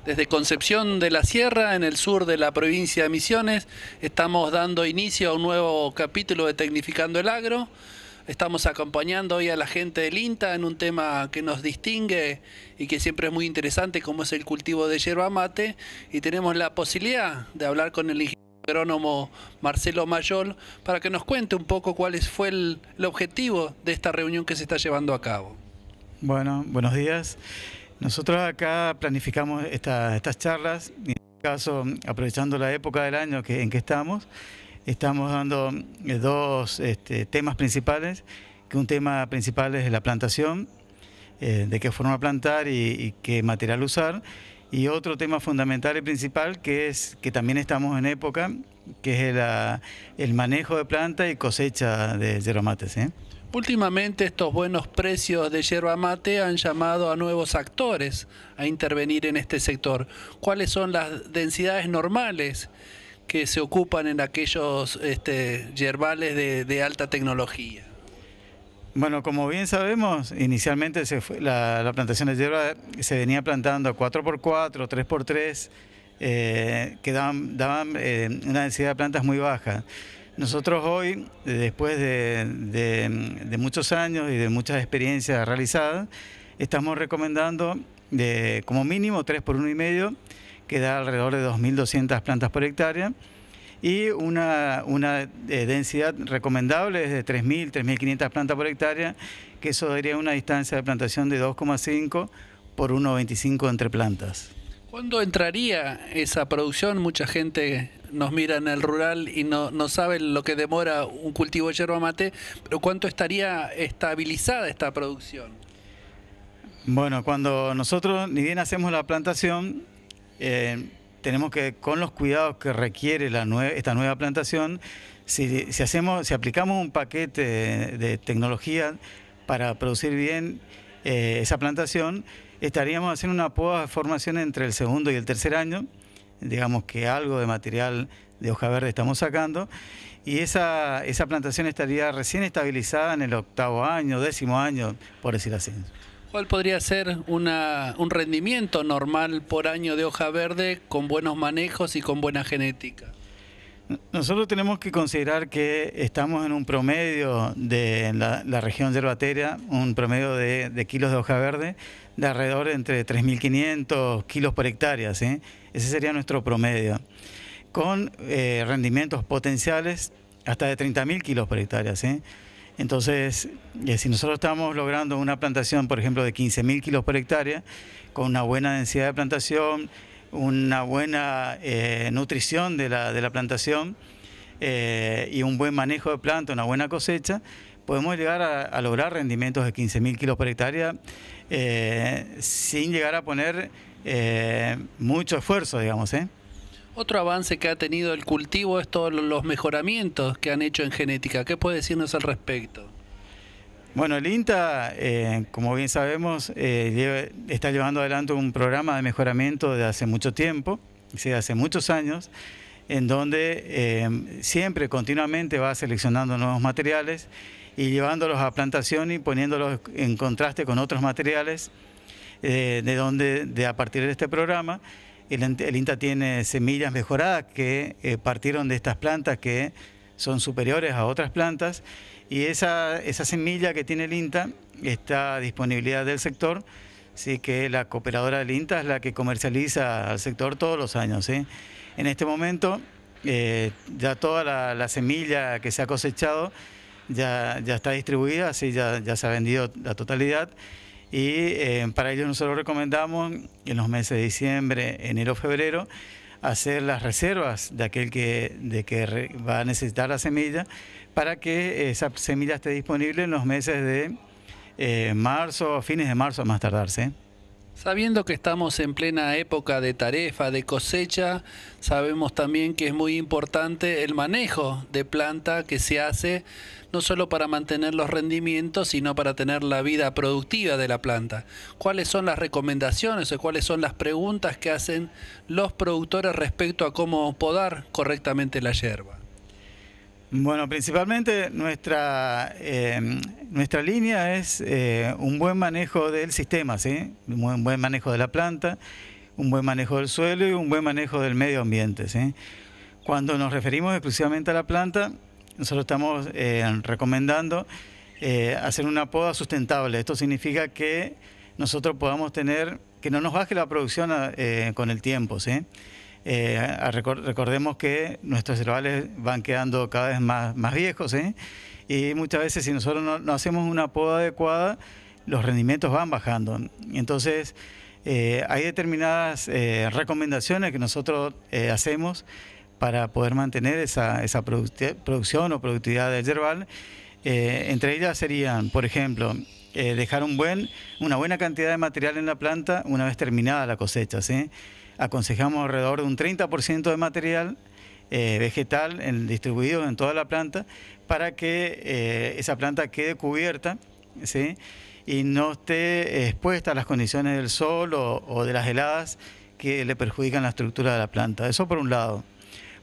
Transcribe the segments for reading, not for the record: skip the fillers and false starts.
Desde Concepción de la Sierra, en el sur de la provincia de Misiones, estamos dando inicio a un nuevo capítulo de Tecnificando el Agro. Estamos acompañando hoy a la gente del INTA en un tema que nos distingue y que siempre es muy interesante, como es el cultivo de yerba mate. Y tenemos la posibilidad de hablar con el ingeniero agrónomo Marcelo Mayol para que nos cuente un poco fue el objetivo de esta reunión que se está llevando a cabo. Bueno, buenos días. Nosotros acá planificamos estas charlas, en este caso aprovechando la época del año en que estamos dando dos temas principales, que un tema principal es la plantación, de qué forma plantar y qué material usar, y otro tema fundamental y principal que también estamos en época, que es el manejo de planta y cosecha de yerba mate, ¿sí? Últimamente estos buenos precios de yerba mate han llamado a nuevos actores a intervenir en este sector. ¿Cuáles son las densidades normales que se ocupan en aquellos yerbales de alta tecnología? Bueno, como bien sabemos, inicialmente la plantación de yerba se venía plantando a 4x4, 3x3, que daban una densidad de plantas muy baja. Nosotros hoy, después de muchos años y de muchas experiencias realizadas, estamos recomendando como mínimo 3 por 1,5, que da alrededor de 2.200 plantas por hectárea, y una densidad recomendable es de 3.000, 3.500 plantas por hectárea, que eso daría una distancia de plantación de 2,5 por 1,25 entre plantas. ¿Cuándo entraría esa producción? Mucha gente nos mira en el rural y no sabe lo que demora un cultivo de yerba mate, pero ¿cuánto estaría estabilizada esta producción? Bueno, cuando nosotros ni bien hacemos la plantación, tenemos que, con los cuidados que requiere esta nueva plantación, si aplicamos un paquete de tecnología para producir bien esa plantación, estaríamos haciendo una poda de formación entre el segundo y el tercer año, digamos que algo de material de hoja verde estamos sacando, y esa plantación estaría recién estabilizada en el 8º año, 10º año, por decir así. ¿Cuál podría ser un rendimiento normal por año de hoja verde con buenos manejos y con buena genética? Nosotros tenemos que considerar que estamos en un promedio de la región yerbatera, un promedio de kilos de hoja verde de alrededor de entre 3.500 kilos por hectárea, ¿sí? Ese sería nuestro promedio, con rendimientos potenciales hasta de 30.000 kilos por hectárea, ¿sí? Entonces, si nosotros estamos logrando una plantación, por ejemplo, de 15.000 kilos por hectárea, con una buena densidad de plantación, una buena nutrición de la plantación y un buen manejo de planta, una buena cosecha, podemos llegar a lograr rendimientos de 15.000 kilos por hectárea sin llegar a poner mucho esfuerzo, digamos, ¿eh? Otro avance que ha tenido el cultivo es todos los mejoramientos que han hecho en genética. ¿Qué puede decirnos al respecto? Bueno, el INTA, como bien sabemos, está llevando adelante un programa de mejoramiento de hace mucho tiempo, de hace muchos años, en donde siempre, continuamente va seleccionando nuevos materiales y llevándolos a plantación y poniéndolos en contraste con otros materiales, a partir de este programa, el INTA tiene semillas mejoradas que partieron de estas plantas que son superiores a otras plantas, y esa semilla que tiene el INTA está a disponibilidad del sector, ¿sí? Que la cooperadora del INTA es la que comercializa al sector todos los años, ¿sí? En este momento ya toda la semilla que se ha cosechado ya está distribuida, así ya se ha vendido la totalidad, y para ello nosotros recomendamos en los meses de diciembre, enero, febrero, hacer las reservas de aquel que va a necesitar la semilla, para que esa semilla esté disponible en los meses de marzo, fines de marzo a más tardarse. Sabiendo que estamos en plena época de tarefa, de cosecha, sabemos también que es muy importante el manejo de planta que se hace, no solo para mantener los rendimientos, sino para tener la vida productiva de la planta. ¿Cuáles son las recomendaciones o cuáles son las preguntas que hacen los productores respecto a cómo podar correctamente la yerba? Bueno, principalmente nuestra línea es un buen manejo del sistema, ¿sí? Un buen manejo de la planta, un buen manejo del suelo y un buen manejo del medio ambiente, ¿sí? Cuando nos referimos exclusivamente a la planta, nosotros estamos recomendando hacer una poda sustentable. Esto significa que nosotros podamos tener, que no nos baje la producción con el tiempo, ¿sí? Recordemos que nuestros herbales van quedando cada vez más viejos, ¿sí? Y muchas veces si nosotros no hacemos una poda adecuada, los rendimientos van bajando. Entonces, hay determinadas recomendaciones que nosotros hacemos para poder mantener esa producción o productividad del yerbal. Entre ellas serían, por ejemplo, dejar una buena cantidad de material en la planta una vez terminada la cosecha, ¿sí? Aconsejamos alrededor de un 30% de material vegetal distribuido en toda la planta para que esa planta quede cubierta, ¿sí? Y no esté expuesta a las condiciones del sol o de las heladas que le perjudican la estructura de la planta. Eso por un lado.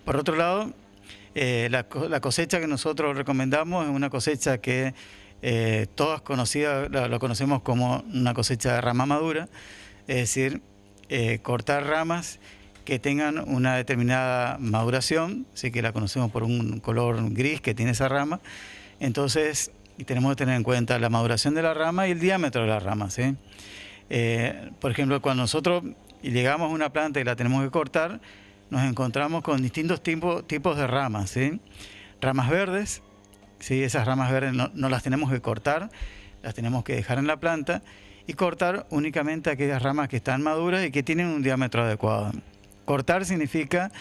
Por otro lado, la cosecha que nosotros recomendamos es una cosecha que todos lo conocemos como una cosecha de rama madura, es decir, cortar ramas que tengan una determinada maduración, así que la conocemos por un color gris que tiene esa rama. Entonces, tenemos que tener en cuenta la maduración de la rama y el diámetro de la rama, ¿sí? Por ejemplo, cuando nosotros llegamos a una planta y la tenemos que cortar, nos encontramos con distintos tipos de ramas, ¿sí? Ramas verdes, ¿sí? Esas ramas verdes no las tenemos que cortar, las tenemos que dejar en la planta y cortar únicamente aquellas ramas que están maduras y que tienen un diámetro adecuado. Cortar significa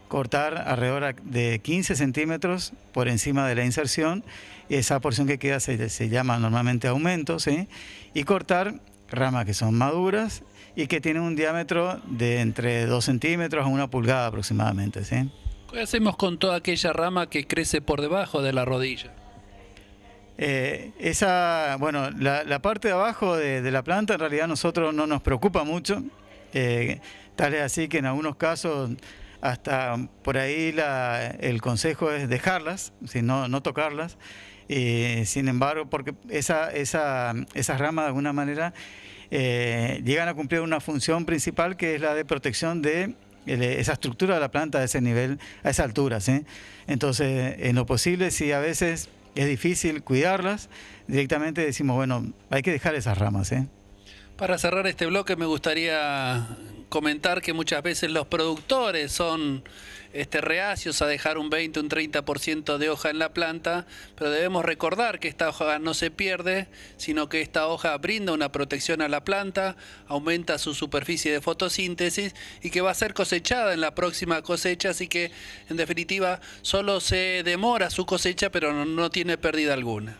cortar alrededor de 15 centímetros por encima de la inserción, y esa porción que queda se llama normalmente aumento, ¿sí? Y cortar ramas que son maduras y que tienen un diámetro de entre 2 centímetros a 1 pulgada aproximadamente, ¿sí? ¿Qué hacemos con toda aquella rama que crece por debajo de la rodilla? Bueno, la parte de abajo de la planta en realidad a nosotros no nos preocupa mucho, tal es así que en algunos casos hasta por ahí el consejo es dejarlas, ¿sí? No tocarlas. Sin embargo, porque esas ramas de alguna manera llegan a cumplir una función principal, que es la de protección de esa estructura de la planta a ese nivel, a esa altura, ¿sí? Entonces, en lo posible, si a veces es difícil cuidarlas, directamente decimos, bueno, hay que dejar esas ramas, ¿sí? Para cerrar este bloque me gustaría comentar que muchas veces los productores son reacios a dejar un 20, un 30% de hoja en la planta, pero debemos recordar que esta hoja no se pierde, sino que esta hoja brinda una protección a la planta, aumenta su superficie de fotosíntesis y que va a ser cosechada en la próxima cosecha, así que en definitiva solo se demora su cosecha, pero no tiene pérdida alguna.